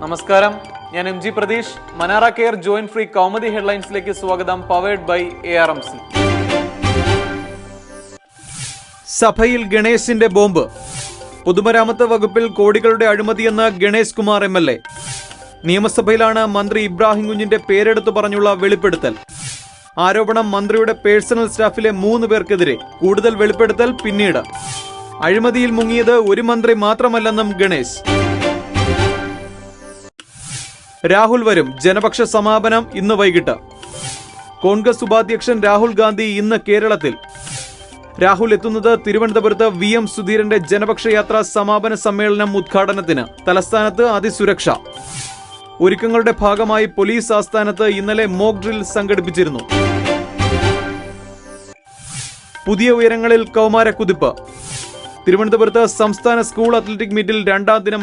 നമസ്കാരം, ഞാൻ M G Pratheesh. Manara care joint free Kaumudi ഹെഡ്ലൈൻസിലേക്ക് സ്വാഗതം. Powered by ARMC. സഭയിൽ ഗണേശിന്റെ ബോംബ്. പൊതുമരാമത്ത് വകുപ്പിൽ കോടികളുടെ അഴിമതിയെന്ന് ഗണേഷ് കുമാർ MLA. നിയമസഭയിലാണ് മന്ത്രി ഇബ്രാഹിം കുഞ്ഞിന്റെ പേരെടുത്തു പറഞ്ഞുള്ള വെളിപ്പെടുത്തൽ. ആരോപണം മന്ത്രിയുടെ പേഴ്സണൽ സ്റ്റാഫിലെ 3 പേർക്കെതിരെ. കൂടുതൽ വെളിപ്പെടുത്തൽ പിന്നീട്. അഴിമതിയിൽ മുങ്ങിയത് ഒരു മന്ത്രി മാത്രമല്ലെന്നും ഗണേശ്. രാഹുൽ വരും. ജനപക്ഷ സമാപനം ഇന്ന് വൈകിട്ട്. കോൺഗ്രസ് ഉപാധ്യക്ഷൻ രാഹുൽ ഗാന്ധി ഇന്ന് കേരളത്തിൽ. രാഹുൽ എത്തുന്നത് തിരുവനന്തപുരത്ത് VM സുധീരന്റെ ജനപക്ഷ യാത്രാ സമാപന സമ്മേളനം ഉദ്ഘാടനത്തിന്. തലസ്ഥാനത്ത് അതിസുരക്ഷ. ഒരുക്കങ്ങളുടെ ഭാഗമായി പോലീസ് ആസ്ഥാനത്ത് ഇന്നലെ മോക്ക് ഡ്രിൽ സംഘടിപ്പിച്ചിരുന്നു. പുതിയ ഉയരങ്ങളിൽ കൗമാര കുതിപ്പ്. തിരുവനന്തപുരത്ത് സംസ്ഥാന സ്കൂൾ അത്ലറ്റിക് മീറ്റിൽ 2ാം ദിനം